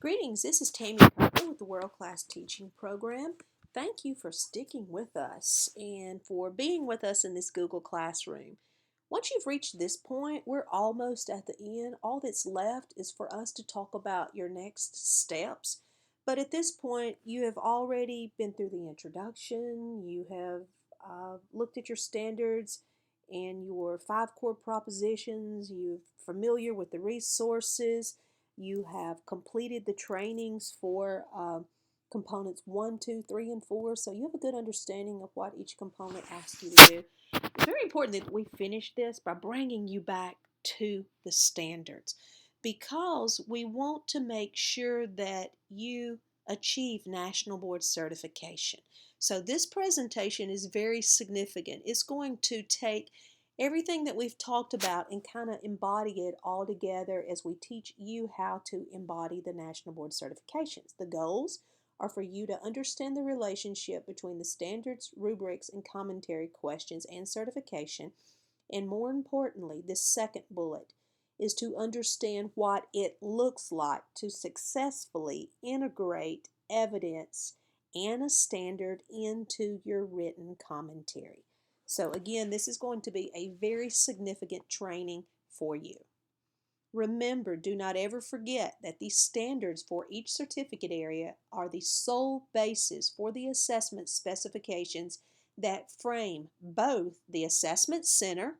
Greetings, this is Tammy Cooper with the World Class Teaching Program. Thank you for sticking with us and for being with us in this Google Classroom. Once you've reached this point, we're almost at the end. All that's left is for us to talk about your next steps. But at this point, you have already been through the introduction, you have looked at your standards and your 5 core propositions, you're familiar with the resources. You have completed the trainings for components 1, 2, 3, and 4, so you have a good understanding of what each component asks you to do. It's very important that we finish this by bringing you back to the standards because we want to make sure that you achieve National Board certification. So this presentation is very significant. It's going to take everything that we've talked about and kind of embody it all together as we teach you how to embody the National Board certifications. The goals are for you to understand the relationship between the standards, rubrics, and commentary questions and certification. And more importantly, this second bullet is to understand what it looks like to successfully integrate evidence and a standard into your written commentary. So again, this is going to be a very significant training for you. Remember, do not ever forget that these standards for each certificate area are the sole basis for the assessment specifications that frame both the assessment center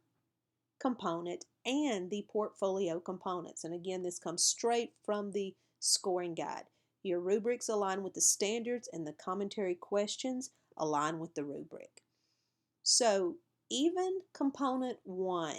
component and the portfolio components. And again, this comes straight from the scoring guide. Your rubrics align with the standards and the commentary questions align with the rubric. So even component 1,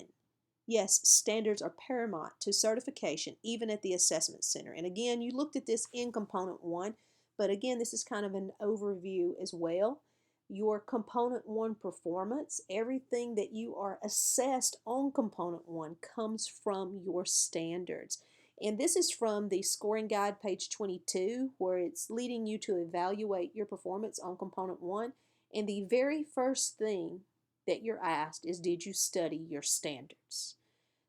yes, standards are paramount to certification, even at the assessment center. And again, you looked at this in component 1, but again, this is kind of an overview as well. Your component 1 performance, everything that you are assessed on component 1 comes from your standards. And this is from the scoring guide, page 22, where it's leading you to evaluate your performance on component 1. And the very first thing that you're asked is, did you study your standards?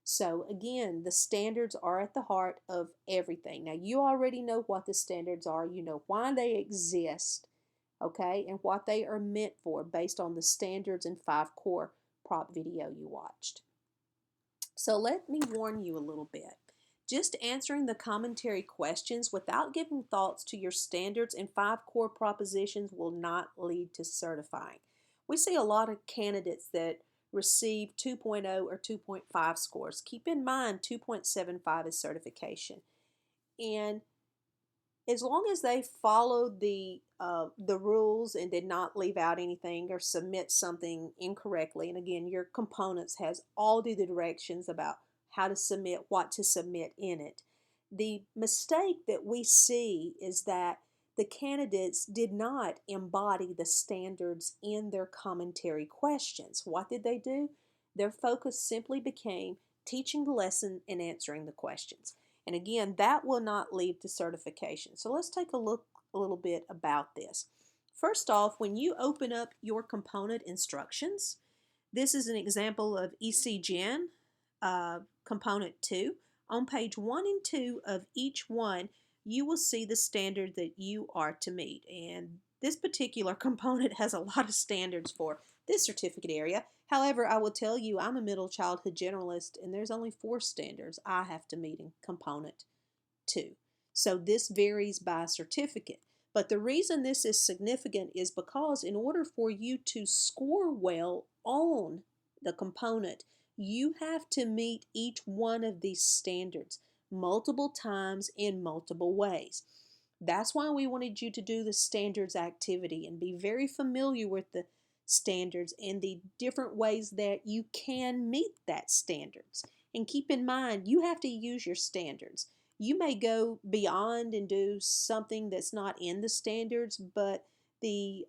So again, the standards are at the heart of everything. Now you already know what the standards are. You know why they exist, okay, and what they are meant for based on the standards and 5 core prop video you watched. So let me warn you a little bit. Just answering the commentary questions without giving thoughts to your standards and 5 core propositions will not lead to certifying. We see a lot of candidates that receive 2.0 or 2.5 scores. Keep in mind 2.75 is certification. And as long as they followed the rules and did not leave out anything or submit something incorrectly, and again, your components has all the directions about how to submit, what to submit in it. The mistake that we see is that the candidates did not embody the standards in their commentary questions. What did they do? Their focus simply became teaching the lesson and answering the questions. And again, that will not lead to certification. So let's take a look a little bit about this. First off, when you open up your component instructions, this is an example of ECGen component 2. On page 1 and 2 of each one, you will see the standard that you are to meet. And this particular component has a lot of standards for this certificate area. However, I will tell you I'm a middle childhood generalist and there's only 4 standards I have to meet in component 2. So this varies by certificate. But the reason this is significant is because in order for you to score well on the component, you have to meet each one of these standards multiple times in multiple ways. That's why we wanted you to do the standards activity and be very familiar with the standards and the different ways that you can meet that standards. And keep in mind, you have to use your standards. You may go beyond and do something that's not in the standards, but the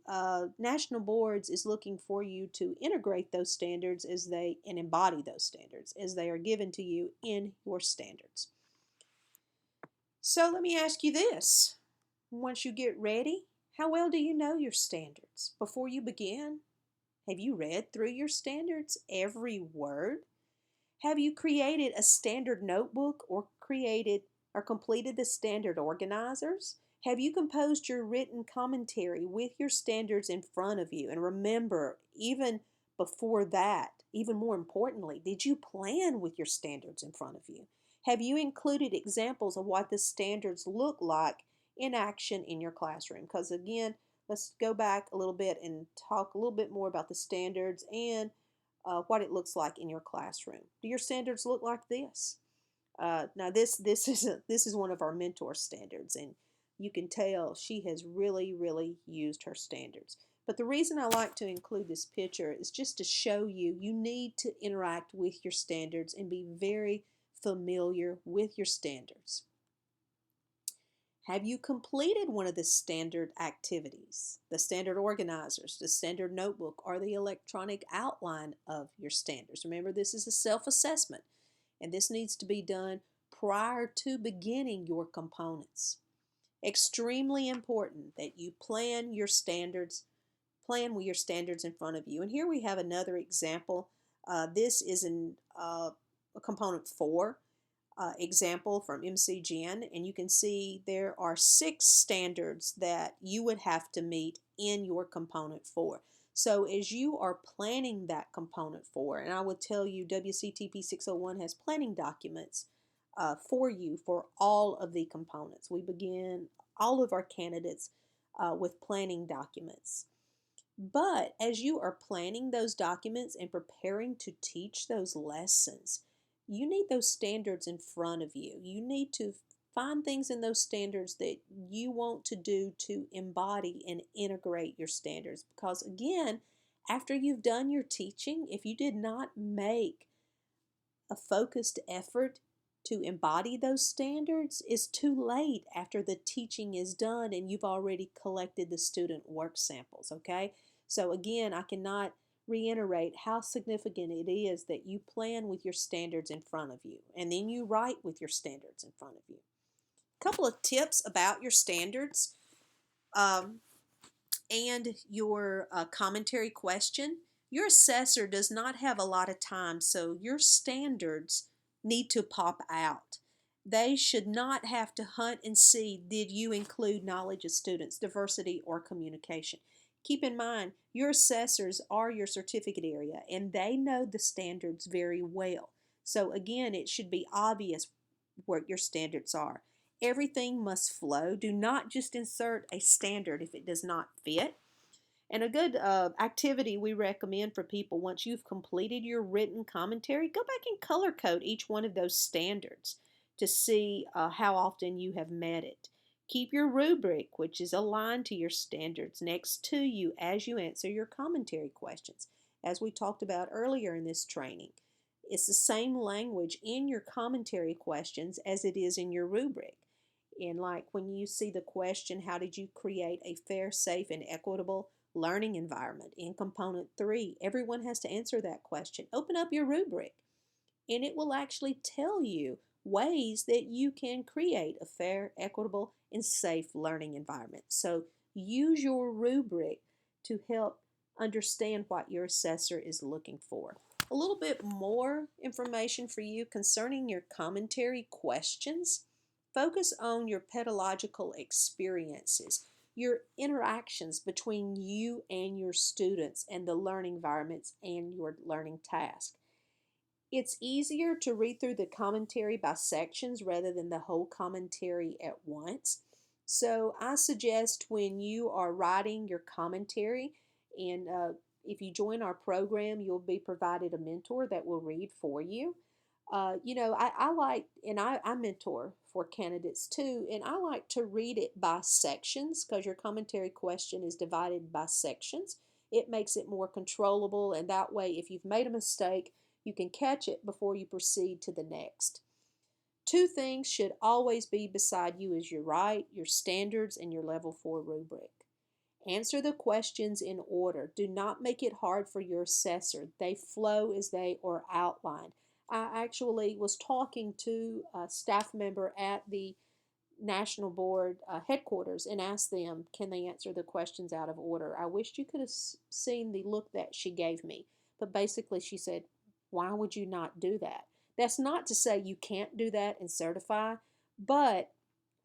national boards is looking for you to integrate those standards and embody those standards as they are given to you in your standards. So let me ask you this. Once you get ready, how well do you know your standards? Before you begin, have you read through your standards, every word? Have you created a standard notebook or created or completed the standard organizers? Have you composed your written commentary with your standards in front of you? And remember, even before that, even more importantly, did you plan with your standards in front of you? Have you included examples of what the standards look like in action in your classroom? Because again, let's go back a little bit and talk a little bit more about the standards and what it looks like in your classroom. Do your standards look like this? Now this is one of our mentor standards, and you can tell she has really used her standards. But the reason I like to include this picture is just to show you need to interact with your standards and be very familiar with your standards. Have you completed one of the standard activities, the standard organizers, the standard notebook, or the electronic outline of your standards? Remember, this is a self-assessment, and this needs to be done prior to beginning your components. Extremely important that you plan with your standards in front of you. And here we have another example. This is in component 4. Example from MCGen, and you can see there are 6 standards that you would have to meet in your component 4. So as you are planning that component 4, and I would tell you WCTP 601 has planning documents for you for all of the components. We begin all of our candidates with planning documents. But as you are planning those documents and preparing to teach those lessons, you need those standards in front of you. You need to find things in those standards that you want to do to embody and integrate your standards. Because again, after you've done your teaching, if you did not make a focused effort to embody those standards, it's too late after the teaching is done and you've already collected the student work samples, okay? So again, I cannot reiterate how significant it is that you plan with your standards in front of you, and then you write with your standards in front of you. A couple of tips about your standards and your commentary question. Your assessor does not have a lot of time, so your standards need to pop out. They should not have to hunt and see, did you include knowledge of students, diversity, or communication? Keep in mind, your assessors are your certificate area, and they know the standards very well. So again, it should be obvious what your standards are. Everything must flow. Do not just insert a standard if it does not fit. And a good activity we recommend for people, once you've completed your written commentary, go back and color code each one of those standards to see how often you have met it. Keep your rubric, which is aligned to your standards, next to you as you answer your commentary questions. As we talked about earlier in this training, it's the same language in your commentary questions as it is in your rubric. And like when you see the question, how did you create a fair, safe, and equitable learning environment in component 3, everyone has to answer that question. Open up your rubric, and it will actually tell you ways that you can create a fair, equitable, and safe learning environment. So use your rubric to help understand what your assessor is looking for. A little bit more information for you concerning your commentary questions. Focus on your pedagogical experiences, your interactions between you and your students and the learning environments and your learning task. It's easier to read through the commentary by sections rather than the whole commentary at once. So I suggest when you are writing your commentary, and if you join our program, you'll be provided a mentor that will read for you. I like, and I mentor for candidates too, and I like to read it by sections because your commentary question is divided by sections. It makes it more controllable, and that way, if you've made a mistake, you can catch it before you proceed to the next. 2 things should always be beside you as you write: your standards and your level 4 rubric. Answer the questions in order. Do not make it hard for your assessor. They flow as they are outlined. I actually was talking to a staff member at the National Board headquarters and asked them, can they answer the questions out of order? I wished you could have seen the look that she gave me. But basically she said, why would you not do that? That's not to say you can't do that and certify, But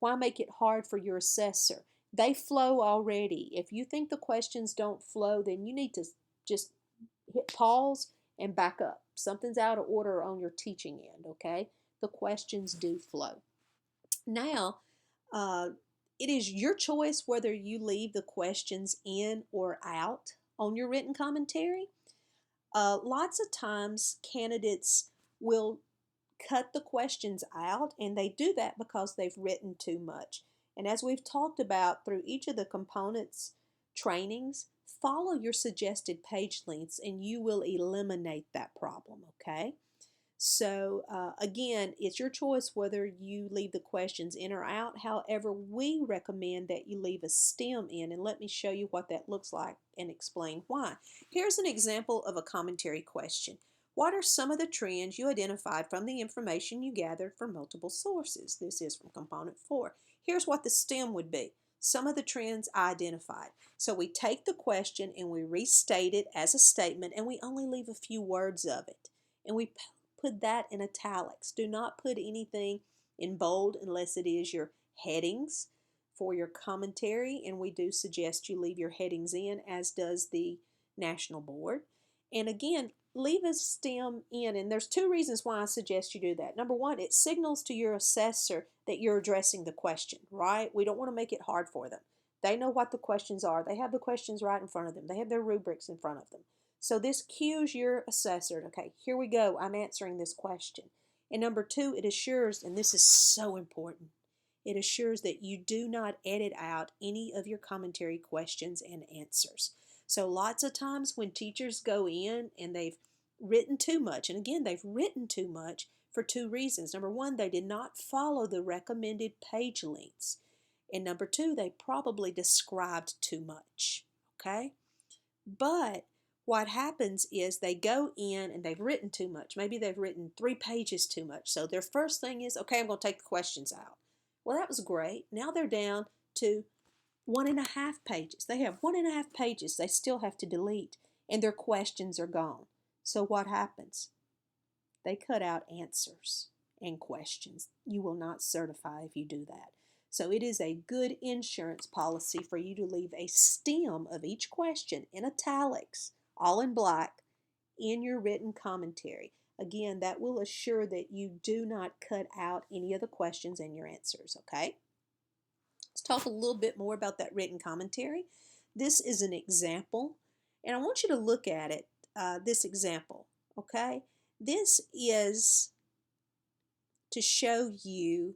why make it hard for your assessor? They flow already. If you think the questions don't flow, then you need to just hit pause and back up. Something's out of order on your teaching end, okay? The questions do flow. Now, uh, it is your choice whether you leave the questions in or out on your written commentary. Lots of times, candidates will cut the questions out, and they do that because they've written too much. And as we've talked about through each of the components trainings, follow your suggested page lengths and you will eliminate that problem, okay? So again, it's your choice whether you leave the questions in or out. However, we recommend that you leave a stem in, and let me show you what that looks like and explain why. Here's an example of a commentary question. What are some of the trends you identified from the information you gathered from multiple sources? This is from component 4. Here's what the stem would be. Some of the trends I identified. So we take the question and we restate it as a statement, and we only leave a few words of it. And we put that in italics. Do not put anything in bold unless it is your headings for your commentary, and we do suggest you leave your headings in, as does the National Board. And again, leave a stem in, and there's 2 reasons why I suggest you do that. Number 1, it signals to your assessor that you're addressing the question, right? We don't want to make it hard for them. They know what the questions are. They have the questions right in front of them. They have their rubrics in front of them. So this cues your assessor. Okay, here we go. I'm answering this question. And number 2, it assures, and this is so important, it assures that you do not edit out any of your commentary questions and answers. So lots of times when teachers go in and they've written too much, and again, they've written too much for 2 reasons. Number 1, they did not follow the recommended page lengths. And number 2, they probably described too much. Okay? But what happens is they go in and they've written too much. Maybe they've written 3 pages too much. So their first thing is, okay, I'm going to take the questions out. Well, that was great. Now they're down to 1.5 pages. They have 1.5 pages they still have to delete, and their questions are gone. So what happens? They cut out answers and questions. You will not certify if you do that. So it is a good insurance policy for you to leave a stem of each question in italics, all in black, in your written commentary. Again, that will assure that you do not cut out any of the questions and your answers, okay? Let's talk a little bit more about that written commentary. This is an example, and I want you to look at it, this example, okay? This is to show you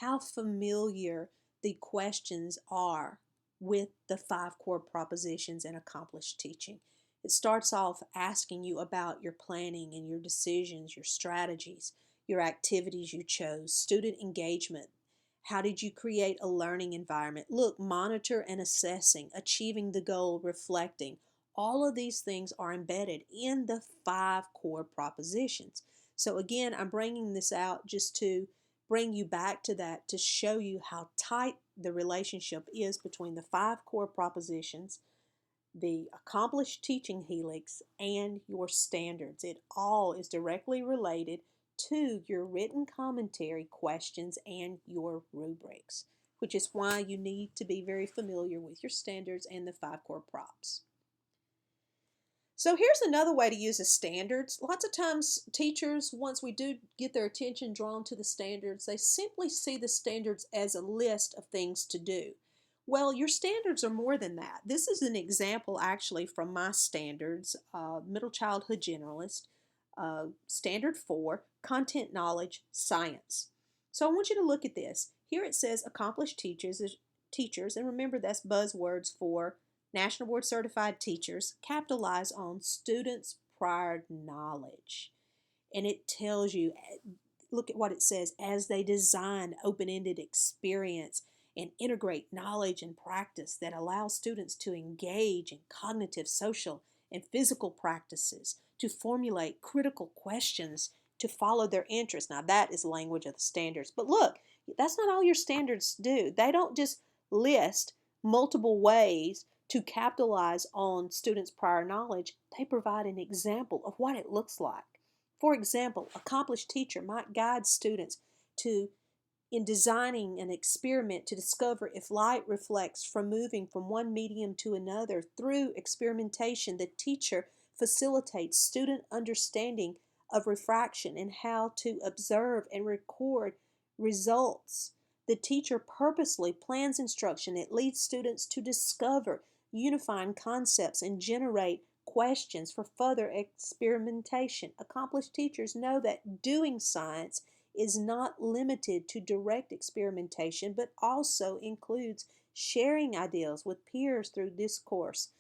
how familiar the questions are with the 5 core propositions in accomplished teaching. It starts off asking you about your planning and your decisions, your strategies, your activities you chose, student engagement. How did you create a learning environment? Look, monitor and assessing, achieving the goal, reflecting. All of these things are embedded in the 5 core propositions. So again, I'm bringing this out just to bring you back to that, to show you how tight the relationship is between the 5 core propositions, the accomplished teaching helix, and your standards. It all is directly related to your written commentary questions and your rubrics, which is why you need to be very familiar with your standards and the 5 core props. So here's another way to use the standards. Lots of times teachers, once we do get their attention drawn to the standards, they simply see the standards as a list of things to do. Well, your standards are more than that. This is an example actually from my standards, Middle Childhood Generalist, Standard 4, Content Knowledge, Science. So I want you to look at this. Here it says accomplished teachers, and remember that's buzzwords for National Board Certified Teachers, capitalize on students' prior knowledge. And it tells you, look at what it says, as they design open-ended experience and integrate knowledge and practice that allow students to engage in cognitive, social, and physical practices, to formulate critical questions, to follow their interests. Now that is language of the standards. But look, that's not all your standards do. They don't just list multiple ways to capitalize on students' prior knowledge. They provide an example of what it looks like. For example, accomplished teacher might guide students to in designing an experiment to discover if light reflects from moving from one medium to another. Through experimentation, the teacher facilitates student understanding of refraction and how to observe and record results. The teacher purposely plans instruction. It leads students to discover unifying concepts and generate questions for further experimentation. Accomplished teachers know that doing science is not limited to direct experimentation, but also includes sharing ideas with peers through discourse,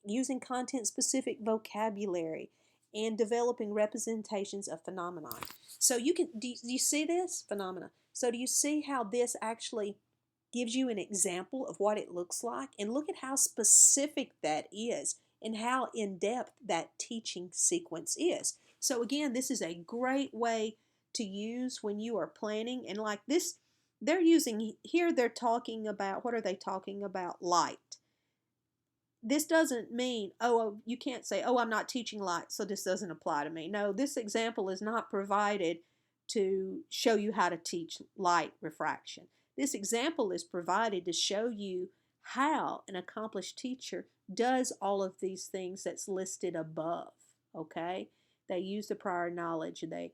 using content-specific vocabulary, and developing representations of phenomenon. So do you see this phenomena? So do you see how this actually gives you an example of what it looks like? And look at how specific that is and how in-depth that teaching sequence is. So again, this is a great way to use when you are planning. And like this, they're talking about, what are they talking about? Light. This doesn't mean, you can't say, I'm not teaching light, so this doesn't apply to me. No, this example is not provided to show you how to teach light refraction. This example is provided to show you how an accomplished teacher does all of these things that's listed above, okay? They use the prior knowledge. They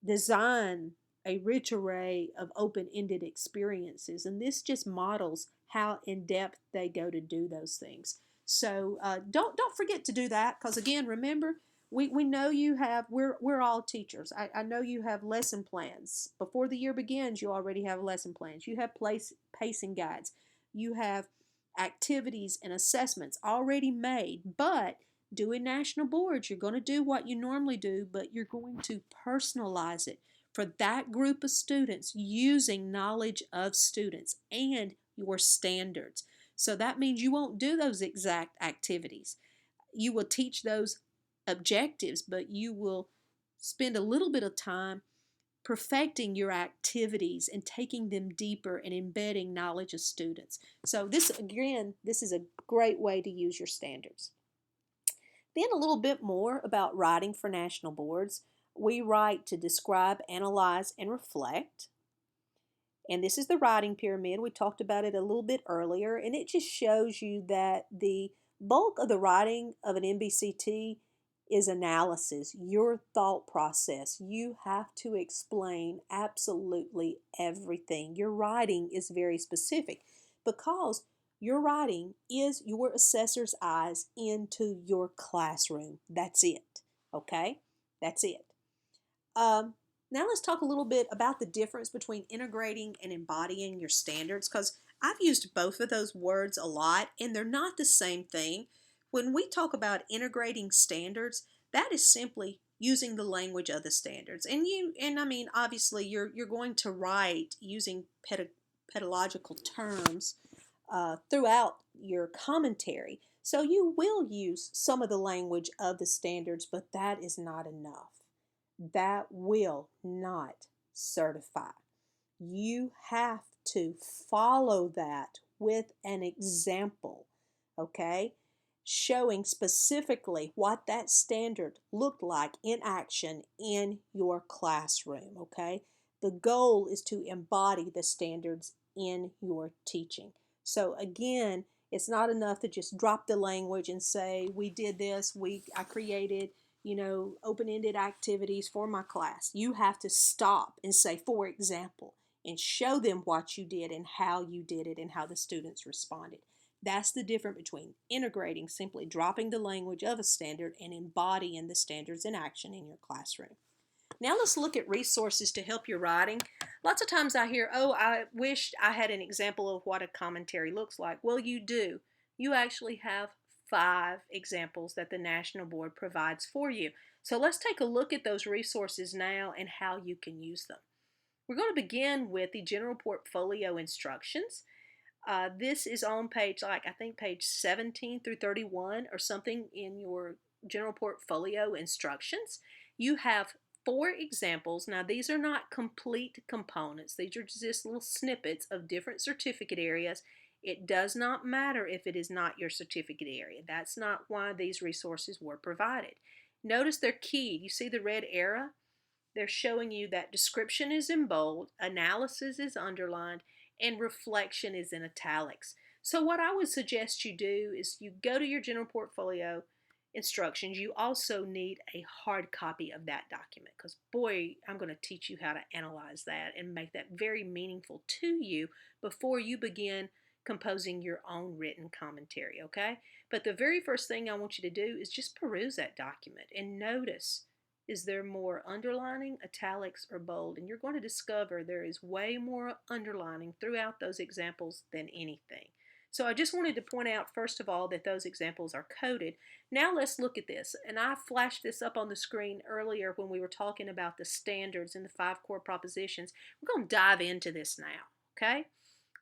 design a rich array of open-ended experiences, and this just models how in-depth they go to do those things. So don't forget to do that, because again, remember, we know you have, we're all teachers. I know you have lesson plans. Before the year begins, you already have lesson plans. You have pacing guides. You have activities and assessments already made, but doing national boards, you're going to do what you normally do, but you're going to personalize it for that group of students using knowledge of students and your standards. So that means you won't do those exact activities. You will teach those objectives, but you will spend a little bit of time perfecting your activities and taking them deeper and embedding knowledge of students. So this is a great way to use your standards. Then a little bit more about writing for national boards. We write to describe, analyze, and reflect. And this is the writing pyramid. We talked about it a little bit earlier, and it just shows you that the bulk of the writing of an MBCT is analysis, your thought process. You have to explain absolutely everything. Your writing is very specific because your writing is your assessor's eyes into your classroom. That's it. Okay? That's it. Now let's talk a little bit about the difference between integrating and embodying your standards, because I've used both of those words a lot and they're not the same thing. When we talk about integrating standards, that is simply using the language of the standards. And I mean, obviously you're going to write using pedagogical terms throughout your commentary. So you will use some of the language of the standards, but that is not enough. That will not certify. You have to follow that with an example, okay? Showing specifically what that standard looked like in action in your classroom, okay? The goal is to embody the standards in your teaching. So again, it's not enough to just drop the language and say, we did this, I created, open-ended activities for my class. You have to stop and say, for example, and show them what you did and how you did it and how the students responded. That's the difference between integrating, simply dropping the language of a standard, and embodying the standards in action in your classroom. Now let's look at resources to help your writing. Lots of times I hear, I wish I had an example of what a commentary looks like. Well, you do. You actually have 5 examples that the National Board provides for you. So let's take a look at those resources now and how you can use them. We're going to begin with the General Portfolio Instructions. This is on page 17 through 31 or something in your General Portfolio Instructions. You have 4 examples. Now these are not complete components. These are just little snippets of different certificate areas. It does not matter if it is not your certificate area. That's not why these resources were provided. Notice they're keyed. You see the red arrow? They're showing you that description is in bold, analysis is underlined, and reflection is in italics. So what I would suggest you do is you go to your general portfolio instructions. You also need a hard copy of that document because, boy, I'm going to teach you how to analyze that and make that very meaningful to you before you begin composing your own written commentary, okay? But the very first thing I want you to do is just peruse that document and notice, is there more underlining, italics, or bold? And you're going to discover there is way more underlining throughout those examples than anything. So I just wanted to point out, first of all, that those examples are coded. Now let's look at this. And I flashed this up on the screen earlier when we were talking about the standards and the 5 core propositions. We're going to dive into this now, okay?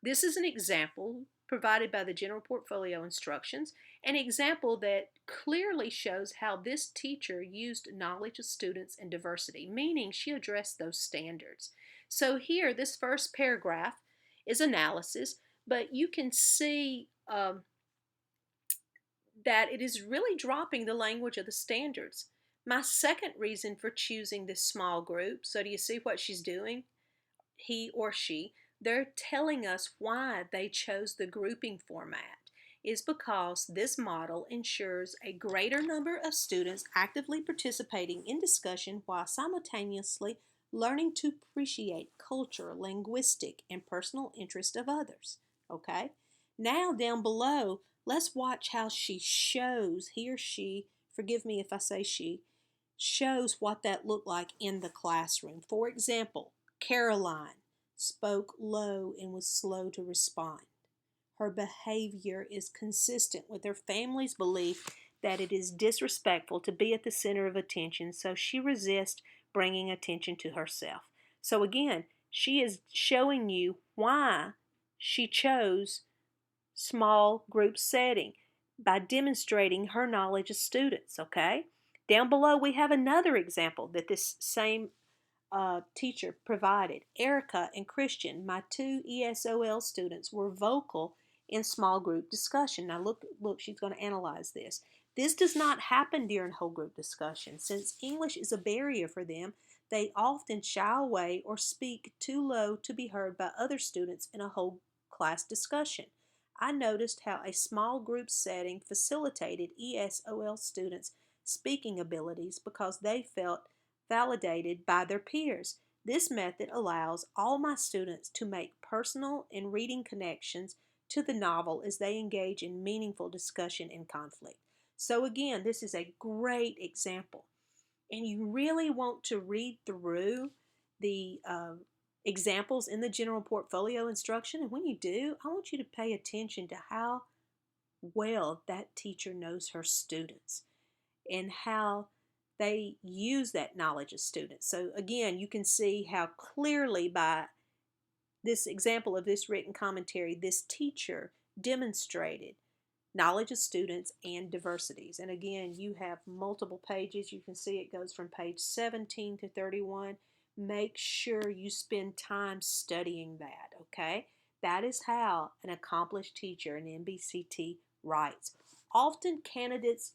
This is an example provided by the general portfolio instructions, an example that clearly shows how this teacher used knowledge of students and diversity, meaning she addressed those standards. So here, this first paragraph is analysis, but you can see that it is really dropping the language of the standards. My second reason for choosing this small group, so do you see what she's doing? He or she, they're telling us why they chose the grouping format is because this model ensures a greater number of students actively participating in discussion while simultaneously learning to appreciate culture, linguistic, and personal interest of others. Okay? Now down below, let's watch how she shows, he or she, forgive me if I say she, shows what that looked like in the classroom. For example, Caroline spoke low and was slow to respond. Her behavior is consistent with her family's belief that it is disrespectful to be at the center of attention, so she resists bringing attention to herself. So again, she is showing you why she chose small group setting by demonstrating her knowledge of students, okay? Down below we have another example that this same teacher provided. Erica and Christian, my 2 ESOL students, were vocal in small group discussion. Now look, she's going to analyze this. This does not happen during whole group discussion. Since English is a barrier for them, they often shy away or speak too low to be heard by other students in a whole class discussion. I noticed how a small group setting facilitated ESOL students' speaking abilities because they felt validated by their peers. This method allows all my students to make personal and reading connections to the novel as they engage in meaningful discussion and conflict. So again, this is a great example. And you really want to read through the examples in the general portfolio instruction. And when you do, I want you to pay attention to how well that teacher knows her students and how they use that knowledge of students. So again, you can see how clearly by this example of this written commentary, this teacher demonstrated knowledge of students and diversities. And again, you have multiple pages. You can see it goes from page 17 to 31. Make sure you spend time studying that, okay? That is how an accomplished teacher in MBCT writes. Often candidates,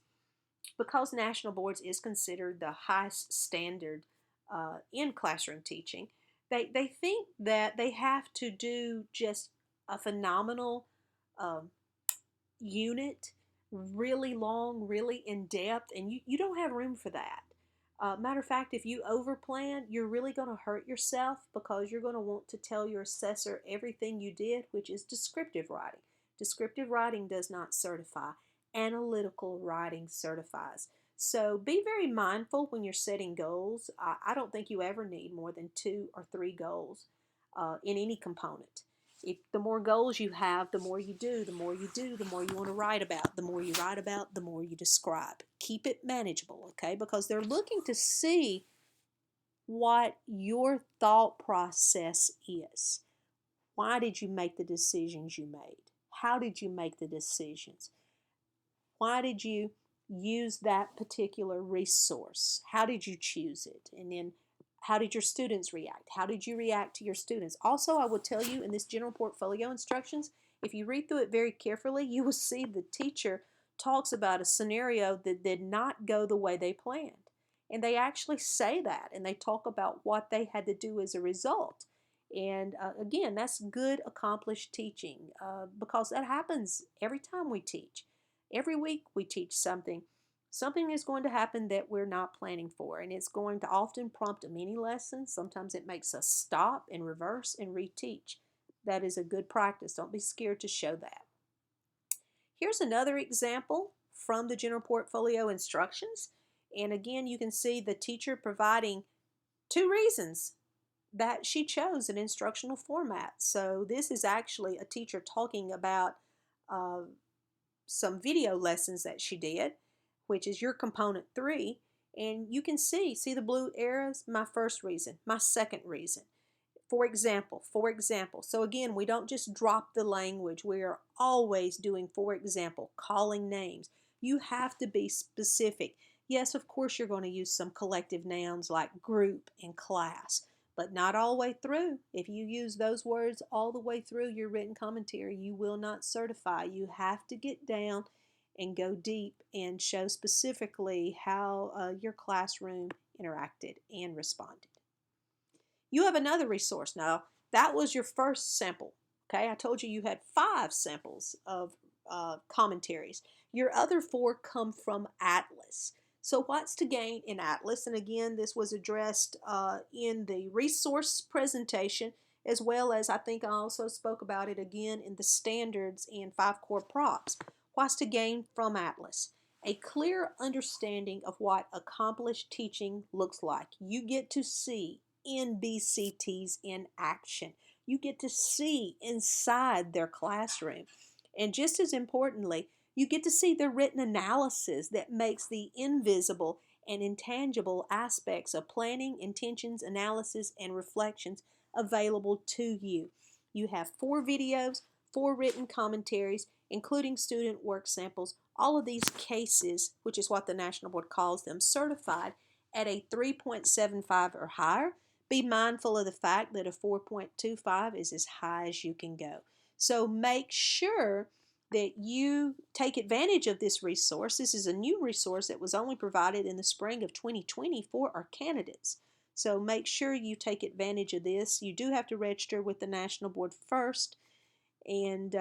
because National Boards is considered the highest standard in classroom teaching, they think that they have to do just a phenomenal unit, really long, really in-depth, and you don't have room for that. Matter of fact, if you overplan, you're really going to hurt yourself because you're going to want to tell your assessor everything you did, which is descriptive writing. Descriptive writing does not certify. Analytical writing certifies. So be very mindful when you're setting goals. I don't think you ever need more than 2 or 3 goals in any component. If the more goals you have, the more you do, the more you do, the more you want to write about, the more you write about, the more you describe. Keep it manageable, okay? Because they're looking to see what your thought process is. Why did you make the decisions you made? How did you make the decisions? Why did you use that particular resource? How did you choose it? And then how did your students react? How did you react to your students? Also, I will tell you in this general portfolio instructions, if you read through it very carefully, you will see the teacher talks about a scenario that did not go the way they planned. And they actually say that, and they talk about what they had to do as a result. And again, that's good, accomplished teaching because that happens every time we teach. Every week we teach something. Something is going to happen that we're not planning for, and it's going to often prompt a mini lesson. Sometimes it makes us stop and reverse and reteach. That is a good practice. Don't be scared to show that. Here's another example from the general portfolio instructions. And again, you can see the teacher providing 2 reasons that she chose an instructional format. So this is actually a teacher talking about uh, some video lessons that she did, which is your component 3. And you can see the blue arrows, my first reason, my second reason. For example, for example. So again, we don't just drop the language. We are always doing, for example, calling names. You have to be specific. Yes, of course, you're going to use some collective nouns like group and class, but not all the way through. If you use those words all the way through your written commentary, you will not certify. You have to get down and go deep and show specifically how your classroom interacted and responded. You have another resource now. That was your first sample. Okay, I told you had 5 samples of commentaries. Your other 4 come from Atlas. So what's to gain in Atlas? And again, this was addressed in the resource presentation, as well as I think I also spoke about it again in the standards and 5 core props. What's to gain from Atlas? A clear understanding of what accomplished teaching looks like. You get to see NBCTs in action. You get to see inside their classroom. And just as importantly, you get to see the written analysis that makes the invisible and intangible aspects of planning, intentions, analysis, and reflections available to you. You have 4 videos, 4 written commentaries, including student work samples, all of these cases, which is what the National Board calls them, certified at a 3.75 or higher. Be mindful of the fact that a 4.25 is as high as you can go. So make sure that you take advantage of this resource. This is a new resource that was only provided in the spring of 2020 for our candidates. So make sure you take advantage of this. You do have to register with the National Board first and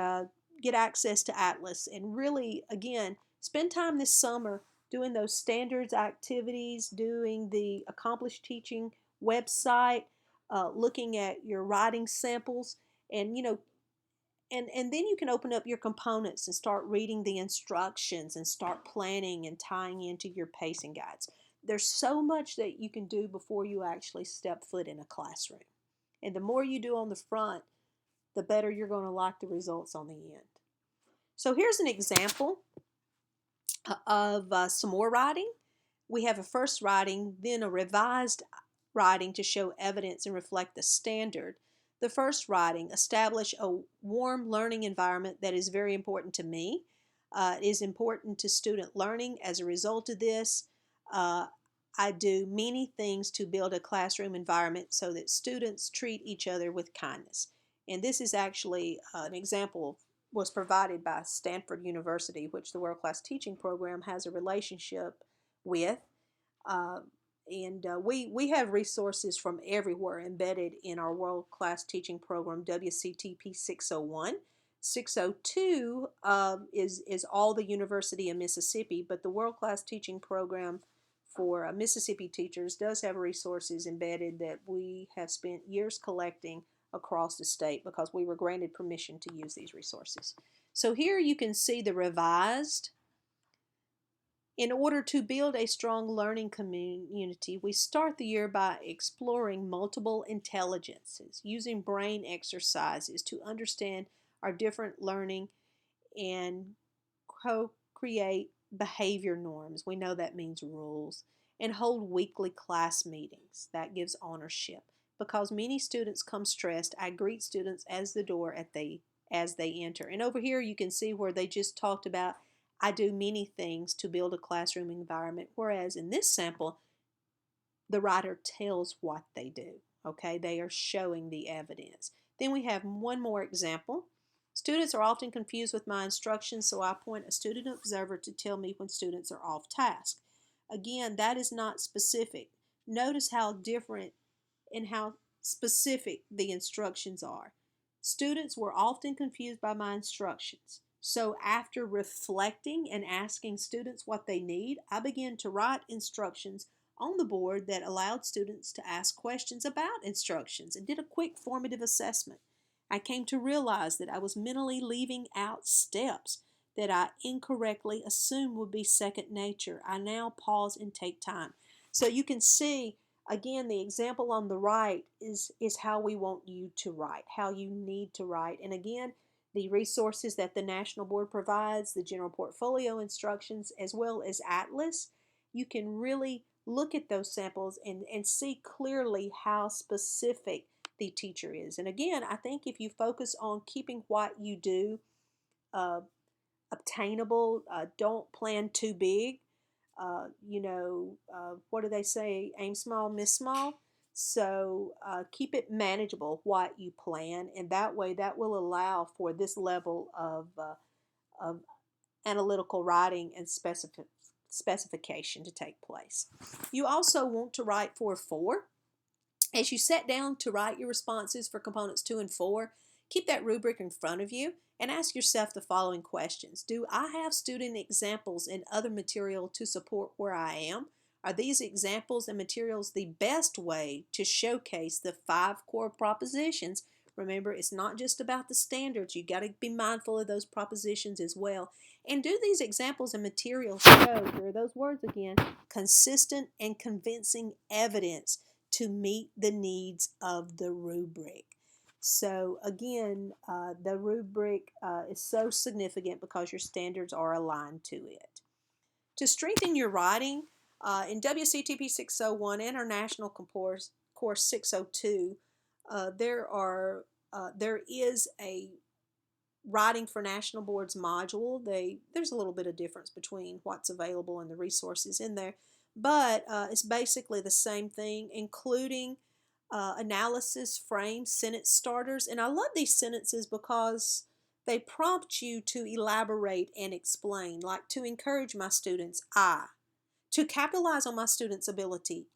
get access to Atlas. And really, again, spend time this summer doing those standards activities, doing the accomplished teaching website, looking at your writing samples, and and then you can open up your components and start reading the instructions and start planning and tying into your pacing guides. There's so much that you can do before you actually step foot in a classroom. And the more you do on the front, the better you're going to like the results on the end. So here's an example of some more writing. We have a first writing, then a revised writing to show evidence and reflect the standard. The first writing, establish a warm learning environment that is very important to me. It is important to student learning. As a result of this, I do many things to build a classroom environment so that students treat each other with kindness. And this is actually an example was provided by Stanford University, which the World Class Teaching Program has a relationship with. We have resources from everywhere embedded in our World Class Teaching Program, WCTP 601. 602 is all the University of Mississippi, but the World Class Teaching Program for Mississippi teachers does have resources embedded that we have spent years collecting across the state because we were granted permission to use these resources. So here you can see the revised. In order to build a strong learning community, we start the year by exploring multiple intelligences, using brain exercises to understand our different learning and co-create behavior norms. We know that means rules. And hold weekly class meetings. That gives ownership. Because many students come stressed, I greet students as they enter. And over here you can see where they just talked about I do many things to build a classroom environment, whereas in this sample, the writer tells what they do. Okay, they are showing the evidence. Then we have one more example. Students are often confused with my instructions, so I appoint a student observer to tell me when students are off task. Again, that is not specific. Notice how different and how specific the instructions are. Students were often confused by my instructions. So after reflecting and asking students what they need, I began to write instructions on the board that allowed students to ask questions about instructions and did a quick formative assessment. I came to realize that I was mentally leaving out steps that I incorrectly assumed would be second nature. I now pause and take time. So you can see, again, the example on the right is how we want you to write, how you need to write. And again, the resources that the National Board provides, the general portfolio instructions, as well as Atlas, you can really look at those samples and see clearly how specific the teacher is. And again, I think if you focus on keeping what you do uh, obtainable, don't plan too big, what do they say? Aim small, miss small. So keep it manageable what you plan, and that way that will allow for this level of analytical writing and specification to take place. You also want to write for 4. As you sit down to write your responses for components 2 and 4, keep that rubric in front of you and ask yourself the following questions. Do I have student examples and other material to support where I am? Are these examples and materials the best way to showcase the 5 core propositions? Remember, it's not just about the standards. You got to be mindful of those propositions as well. And do these examples and materials show, here are those words again, consistent and convincing evidence to meet the needs of the rubric? So again, the rubric is so significant because your standards are aligned to it. To strengthen your writing, in WCTP 601 and our National Course 602, there is a Writing for National Boards module. There's a little bit of difference between what's available and the resources in there, but it's basically the same thing, including analysis, frames, sentence starters. And I love these sentences because they prompt you to elaborate and explain, like to encourage my students, to capitalize on my students' ability,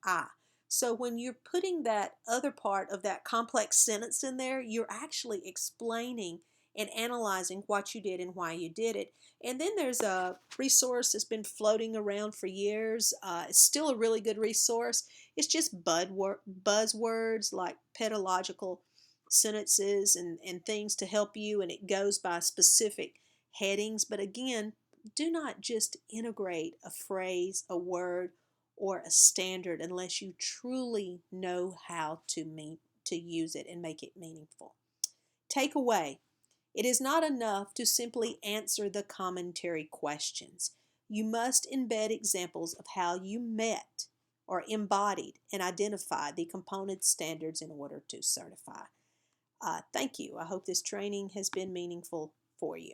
So when you're putting that other part of that complex sentence in there, you're actually explaining and analyzing what you did and why you did it. And then there's a resource that's been floating around for years. It's still a really good resource. It's just buzzwords like pedagogical sentences and things to help you, and it goes by specific headings. But again, do not just integrate a phrase, a word, or a standard unless you truly know how to use it and make it meaningful. Takeaway: it is not enough to simply answer the commentary questions. You must embed examples of how you met or embodied and identified the component standards in order to certify. Thank you. I hope this training has been meaningful for you.